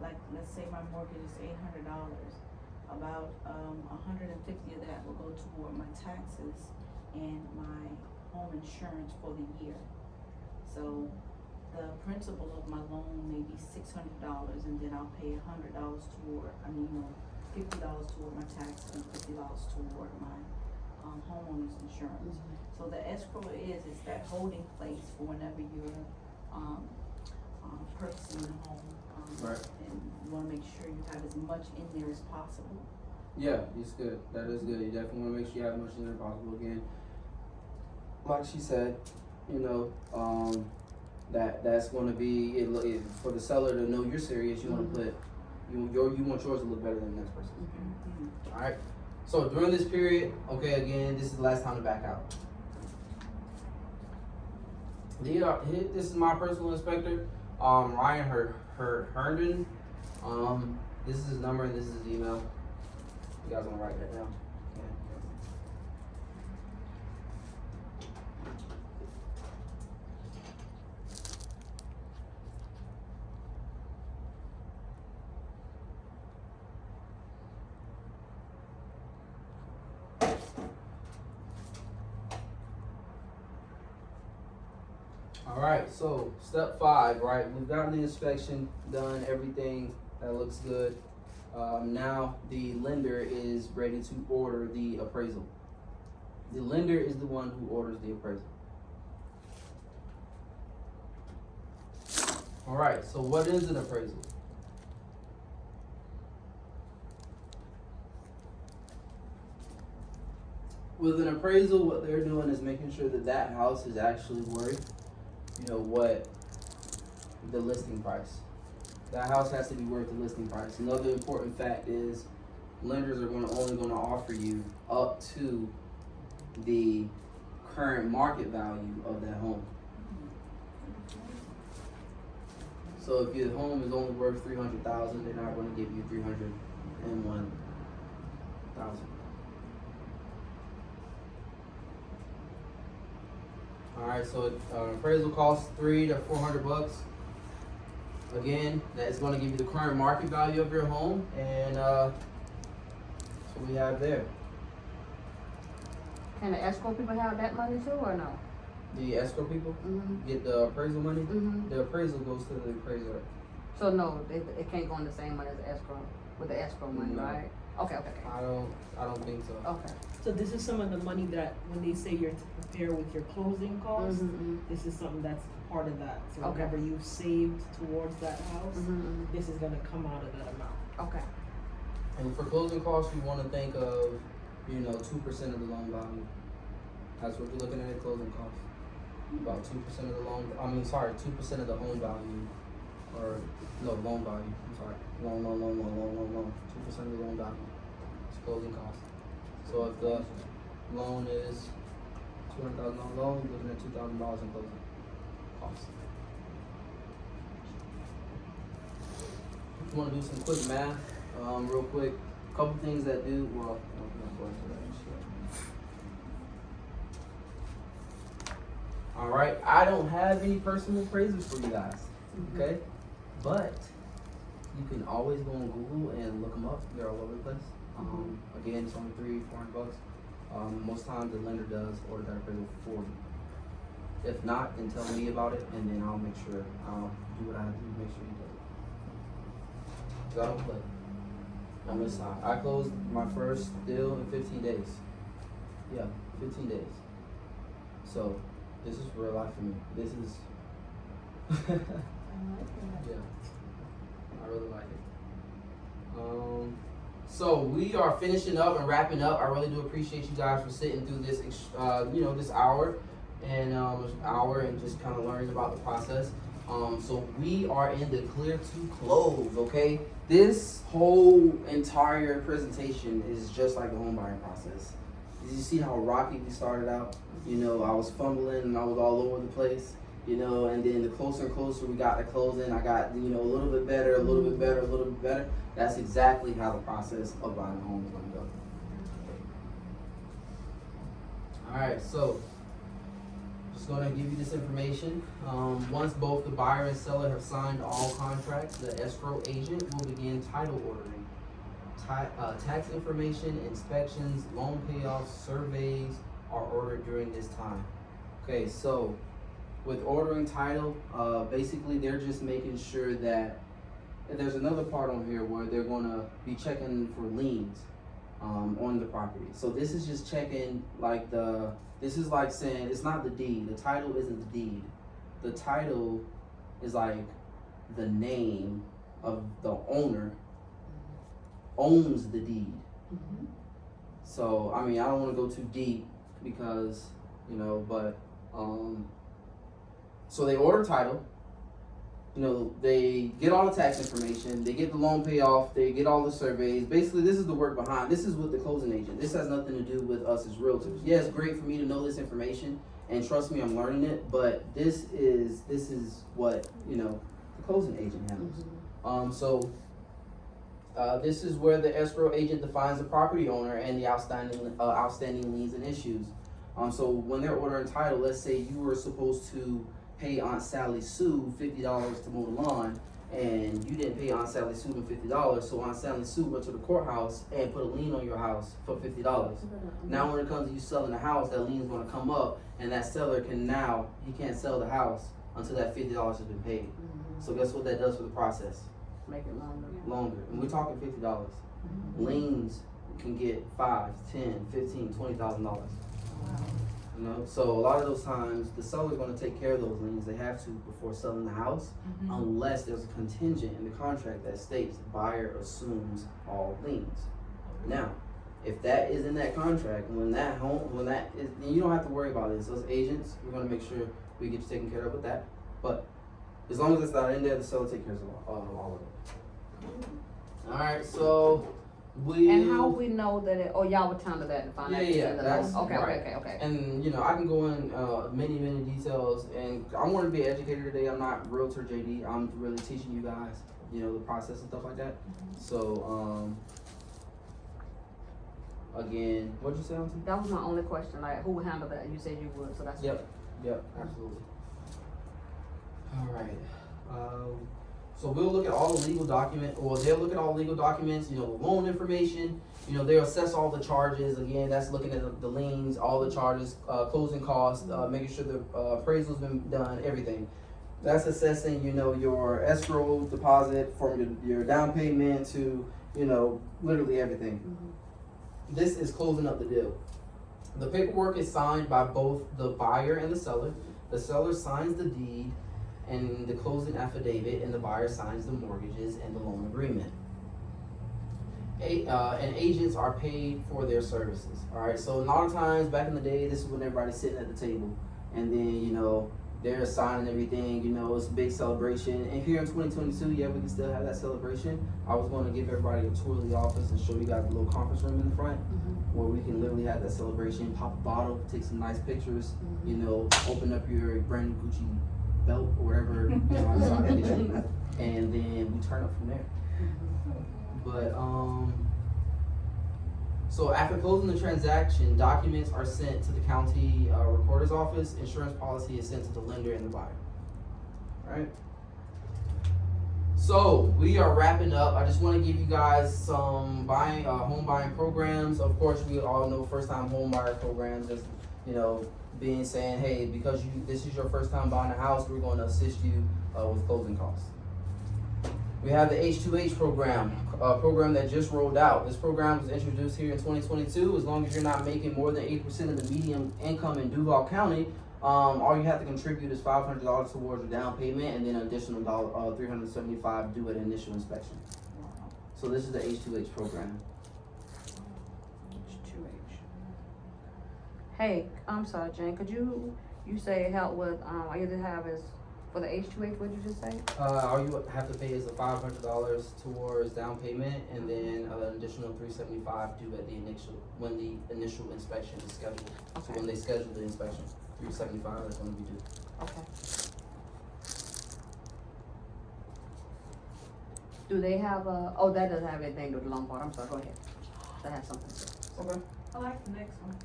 like, let's say my mortgage is $800, about, 150 of that will go toward my taxes and my home insurance for the year. So, the principal of my loan may be $600, and then I'll pay $100 toward, $50 toward my tax and $50 toward my homeowner's insurance. So the escrow is that holding place for whenever you're purchasing a home. Right. And you wanna make sure you have as much in there as possible. Yeah, it's good. That is good. You definitely want to make sure you have as much in there possible. Again, like she said, that's going to be it for the seller to know you're serious. You want to put you want yours to look better than the next person. All right. So during this period, okay, again, this is the last time to back out. This is my personal inspector, Ryan Herndon. This is his number and this is his email. You guys want to write that down? Alright, so step 5, right? We've gotten the inspection done, everything that looks good. Now the lender is ready to order the appraisal. The lender is the one who orders the appraisal. Alright, so what is an appraisal? With an appraisal, what they're doing is making sure that that house is actually worth what the listing price. That house has to be worth the listing price. Another important fact is lenders are only going to offer you up to the current market value of that home. So if your home is only worth $300,000, they're not going to give you $301,000. All right, so appraisal costs $300 to $400. again, that's gonna give you the current market value of your home, and, that's what we have there. Can the escrow people have that money too, or no? The escrow people Mm-hmm. get the appraisal money, Mm-hmm. the appraisal goes to the appraiser. So no, it can't go in the same money as the escrow, with the escrow money, No. right? Okay. I don't think so. Okay. So this is some of the money that, when they say you're to prepare with your closing costs, Mm-hmm. this is something that's part of that. So Okay. whatever you've saved towards that house, Mm-hmm. this is gonna come out of that amount. Okay. And for closing costs, you wanna think of, 2% of the loan value. That's what you're looking at closing costs. About 2% of the 2% of the home value, or, no, loan value, I'm sorry. Loan. 2% of the loan value. It's closing costs. So if the loan is $200,000 loan, you're looking at $2,000 in closing costs. If you wanna do some quick math, real quick, couple things that do, well, I'm not going to that shit. Alright, I don't have any personal appraisals for you guys, okay? But you can always go on Google and look them up. They're all over the place. Again, it's only $300-$400. Most times the lender does order that appraisal for you. If not, then tell me about it, and then I'll make sure I'll do what I have to do to make sure you do it. 'Cause I don't play on this side. I closed my first deal in 15 days. Yeah, 15 days. So this is real life for me. This is yeah, I really like it. So we are finishing up and wrapping up. I really do appreciate you guys for sitting through this, this hour and just kind of learning about the process. So we are in the clear to close. Okay, this whole entire presentation is just like the home buying process. Did you see how rocky we started out? I was fumbling and I was all over the place. And then the closer and closer we got to closing, I got, a little bit better, a little bit better, a little bit better. That's exactly how the process of buying a home is going to go. All right, so just going to give you this information. Once both the buyer and seller have signed all contracts, the escrow agent will begin title ordering. Tax information, inspections, loan payoffs, surveys are ordered during this time. Okay, so with ordering title, basically they're just making sure that, and there's another part on here where they're gonna be checking for liens on the property. So this is just checking this is like saying it's not the deed. The title isn't the deed. The title is like the name of the owner owns the deed. So I don't want to go too deep because so they order title, they get all the tax information, they get the loan payoff, they get all the surveys. Basically, this is the work behind. This is with the closing agent. This has nothing to do with us as realtors. Yeah, it's great for me to know this information, and trust me, I'm learning it. But this is what the closing agent handles. This is where the escrow agent defines the property owner and the outstanding liens and issues. So when they're ordering title, let's say you were supposed to pay Aunt Sally Sue $50 to mow the lawn, and you didn't pay Aunt Sally Sue the $50, so Aunt Sally Sue went to the courthouse and put a lien on your house for $50. Now when it comes to you selling the house, that lien is going to come up, and that seller he can't sell the house until that $50 has been paid. So guess what that does for the process? Make it Longer. And we're talking $50. Liens can get $5, $10, $15, $20,000. So a lot of those times the seller's going to take care of those liens. They have to before selling the house, unless there's a contingent in the contract that states the buyer assumes all liens. Now, if that is in that contract, when that is, then you don't have to worry about this. Those agents, we're going to make sure we get you taken care of with that. But as long as it's not in there, the seller takes care of all of it. All right, so And how we know that y'all would handle that in financial? Yeah, that's okay, right. Okay. And I can go in many details, and I want to be an educator today. I'm not Realtor JD. I'm really teaching you guys, the process and stuff like that. So, again, what'd you say, Auntie? That was my only question. Like, who would handle that? You said you would, so that's Yep, absolutely. All right. So we'll look at all the legal document, or they'll look at all the legal documents, you know, the loan information, you know, they'll assess all the charges. Again, that's looking at the liens, all the charges, closing costs, making sure the appraisal's been done, everything. That's assessing, you know, your escrow deposit from your down payment to, you know, literally everything. This is closing up the deal. The paperwork is signed by both the buyer and the seller. The seller signs the deed and the closing affidavit, and the buyer signs the mortgages and the loan agreement. And agents are paid for their services. All right. So a lot of times back in the day, this is when everybody's sitting at the table, and then you know they're signing everything. You know, it's a big celebration. And here in 2022, yeah, we can still have that celebration. I was going to give everybody a tour of the office and show you guys the little conference room in the front, where we can literally have that celebration. Pop a bottle, take some nice pictures. You know, open up your brand new Gucci belt or whatever, you know, outside the kitchen, and then we turn up from there. But so after closing the transaction, documents are sent to the county recorder's office. Insurance policy is sent to the lender and the buyer. All right. So we are wrapping up. I just want to give you guys some home buying programs. Of course, we all know first-time home buyer programs. Just saying, hey, because this is your first time buying a house, we're going to assist you with closing costs. We have the H2H program, a program that just rolled out. This program was introduced here in 2022. As long as you're not making more than 8% of the median income in Duval County, all you have to contribute is $500 towards your down payment, and then an additional $375 due at initial inspection. So this is the H2H program. Hey, I'm sorry, Jane, could you say help with, all you have is, for the H2H, what'd you just say? All you have to pay is the $500 towards down payment, and then an additional $375 due at when the initial inspection is scheduled. Okay. So when they schedule the inspection, $375 is going to be due. Okay. Do they have that doesn't have anything to do with the loan part, I'm sorry, go ahead. That has something to do. Okay. I like the next one.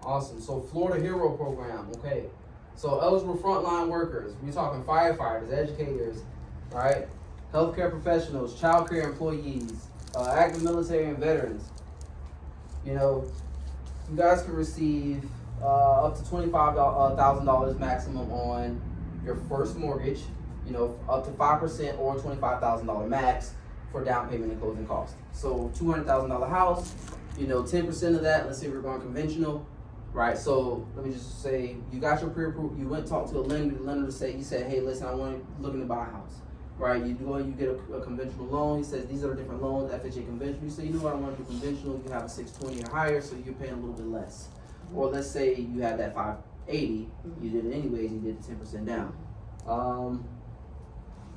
Awesome. So Florida Hero Program, okay. So eligible frontline workers, we're talking firefighters, educators, right? Healthcare professionals, childcare employees, active military and veterans. You know, you guys can receive up to $25,000 maximum on your first mortgage, you know, up to 5% or $25,000 max for down payment and closing costs. So $200,000 house, you know, 10% of that, let's say we're going conventional, right? So let me just say you got your pre-approval, you went and talked to a lender, the lender you said, hey, listen, I want looking to buy a house, right? You go and you get a conventional loan. He says these are the different loans, FHA conventional. You say, you know what, I want to do conventional. You can have a 620 or higher, so you're paying a little bit less. Or let's say you had that 580, you did it anyways, you did the 10% down.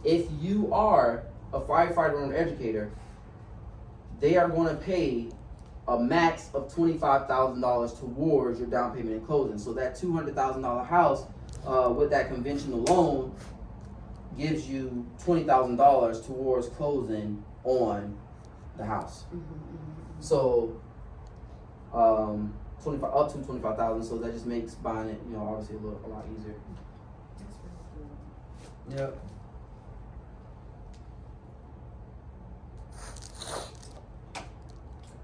If you are a firefighter or an educator, they are going to pay a max of $25,000 towards your down payment and closing. So that $200,000 house with that conventional loan gives you $20,000 towards closing on the house. So 25 up to 25,000. So that just makes buying it, you know, obviously a lot easier. Yep.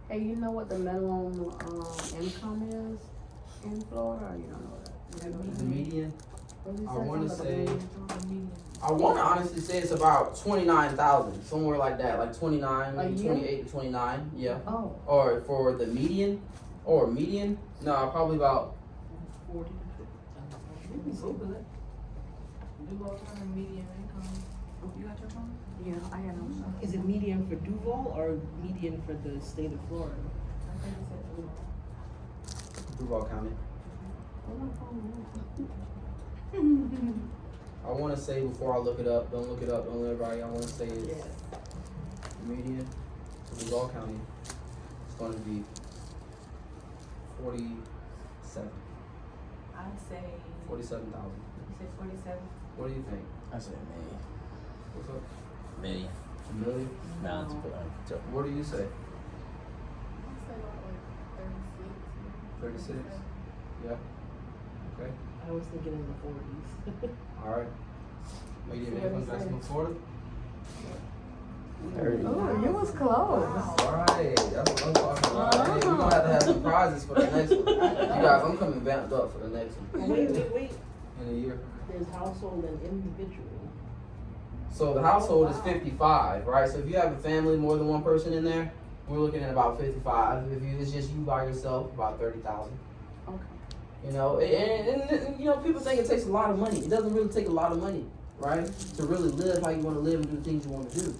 Hey, you know what the minimum income is in Florida, or you don't know that? The median. What did you I say, wanna something about say- the median? I want to honestly say it's about 29,000, somewhere like that, like 29, A maybe year? 28 to 29, yeah. Oh, Or for the median, no, probably about 40 to 50. You can Google it. Do all kind of median income. You got your phone? yeah, I had no. Is it median for Duval or median for the state of Florida? I think it said Duval County. I want to say before I look it up, don't look it up, don't let everybody. I want to say it's median to Duval County. It's going to be 47, I'd say, 47,000. you said 47? What do you think? I said me. What's up? Me. A million? Nah, it's What do you say? I'd say like 36. 36? Yeah. Okay. I was thinking in the 40s. All right. Median So what income is maximum that? Florida. 30. Oh, you was close. Alright, that's what I'm talking about. Hey, we're gonna have to have some prizes for the next one. You guys, I'm coming vamped up for the next one. Wait. In a year. There's household and individual. So the household is 55, right? So if you have a family, more than one person in there, we're looking at about 55. If it's just you by yourself, about 30,000. Okay. You know, and you know, people think it takes a lot of money. It doesn't really take a lot of money, right? To really live how you want to live and do the things you want to do.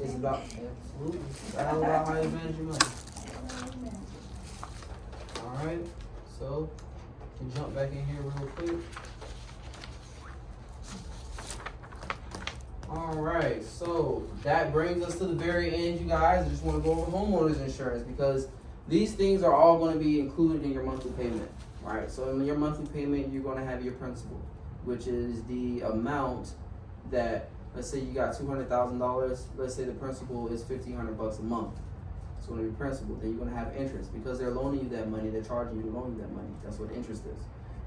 It's about absolutely. It's all about how you manage your money. All right. So we jump back in here real quick. All right. So that brings us to the very end, you guys. I just want to go over homeowners insurance because these things are all going to be included in your monthly payment. Right, so in your monthly payment, you're going to have your principal, which is the amount that, let's say you got $200,000. Let's say the principal is $1,500 a month. It's going to be principal. Then you're going to have interest because they're loaning you that money. They're charging you to loan you that money. That's what interest is.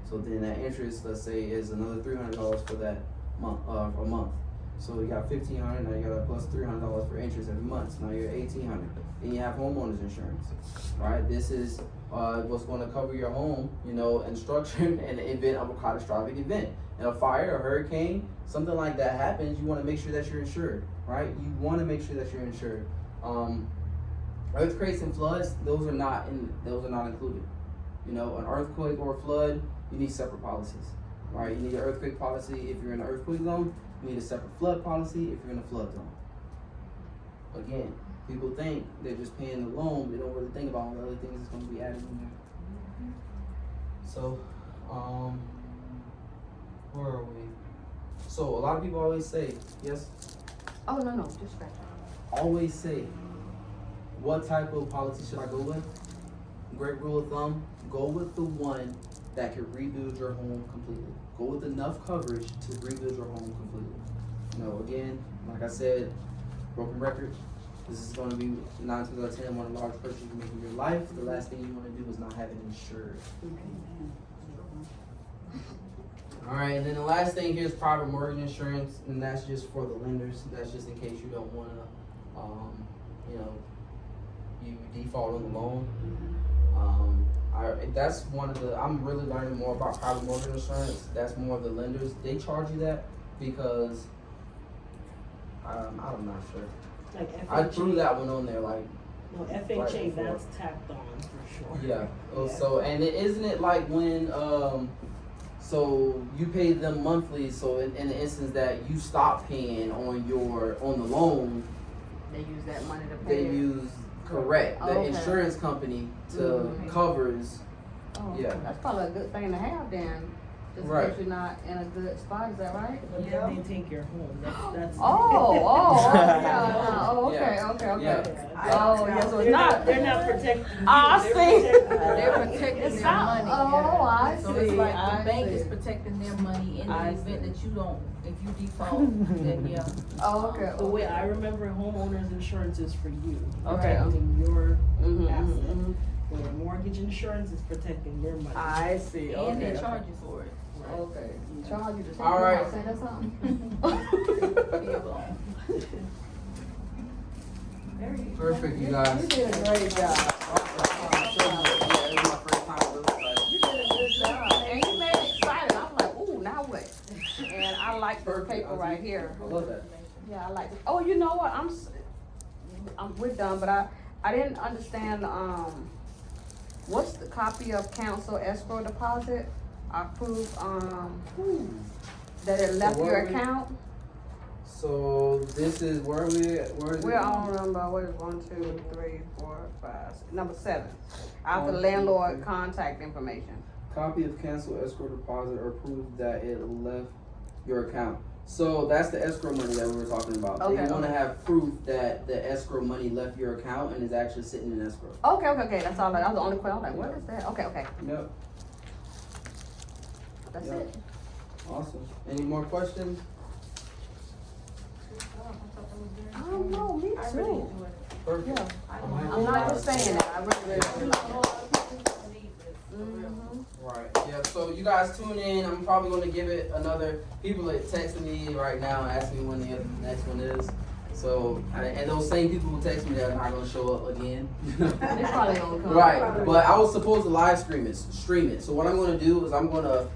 So then that interest, let's say, is another $300 for that month, a month. So you got $1,500. Now you got a plus $300 for interest every month. So now you're $1,800. Then you have homeowners insurance, right? This is what's going to cover your home, you know, and structure in the event of a catastrophic event. And a fire, a hurricane, something like that happens, you want to make sure that you're insured, right? You want to make sure that you're insured. Earthquakes and floods, those are not included. You know, an earthquake or a flood, you need separate policies, right? You need an earthquake policy if you're in an earthquake zone. You need a separate flood policy if you're in a flood zone. Again, people think they're just paying the loan, they don't really think about all the other things that's going to be added in there. So, where are we? So, a lot of people always say, yes? Oh, no, just scratch. Always say, what type of policy should I go with? Great rule of thumb, go with the one that can rebuild your home completely. Go with enough coverage to rebuild your home completely. You know, again, like I said, broken record. This is going to be 9 times out of 10 one of the largest purchases you make in your life. The last thing you want to do is not have it insured. All right, and then the last thing here is private mortgage insurance, and that's just for the lenders. That's just in case you don't want to, you know, you default on the loan. That's one of the. I'm really learning more about private mortgage insurance. That's more of the lenders. They charge you that because I'm not sure. Like FHA. I threw that one on there, like. No, FHA, right that's tacked on for sure. Yeah. So, and isn't it like when, so you pay them monthly, so in the instance that you stop paying on the loan, They use that money to pay. they use, correct, the Okay. insurance company to covers, Oh, yeah. That's probably a good thing to have then. Just in Right. case you're not in a good spot, is that right? But then they take your home. That's Yeah. Oh, okay, Yeah. okay. Yeah. Oh, yeah, so it's they're not. they're not protecting you. I They're see. protecting They're you. protecting It's their not- money. oh, I So it's see, like I the bank see. is protecting their money in I the event see. that you don't, if you default, then yeah. Oh, okay. The way I remember homeowners insurance is for you. Okay. Protecting your Mhm, asset. mhm. Where mortgage insurance is protecting your money. I see, okay. And they charge you for it. Okay. Charge you to say All right. say that something? Perfect, you guys. You did a great job. You did a good job. And you made me excited. I was like, ooh, now what? And I like this Perfect. paper right here. I love that. Yeah, I like it. Oh, you know what? We're done, but I didn't understand, what's the copy of council escrow deposit? I prove, that it left So your where we- account. So this is, where is it? We're on number, what is 1, 2, 3, 4, 5, number 7. After the landlord contact information. Copy of cancel escrow deposit or proof that it left your account. So that's the escrow money that we were talking about. Okay. They want to have proof that the escrow money left your account and is actually sitting in escrow. Okay, that's all, that was the only question, I was like, what is that? Okay, Yep. that's Yeah. it. Awesome. Any more questions? I don't know, me I really too. enjoyed it. Perfect. Yeah. I'm I'm not just saying that, I really A lot of people need this, for real. Right. Yeah. So you guys tune in. I'm probably going to give it another. People are texting me right now and asking me when the next one is. So, and those same people who text me that are not gonna show up again. They probably don't come. Right, but I was supposed to live stream it. So what I'm gonna do is I'm gonna,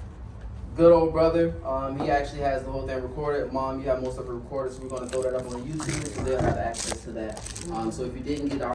good old brother, he actually has the whole thing recorded. Mom, you have most of it recorded, so we're gonna throw that up on YouTube, so they'll have access to that. So if you didn't get the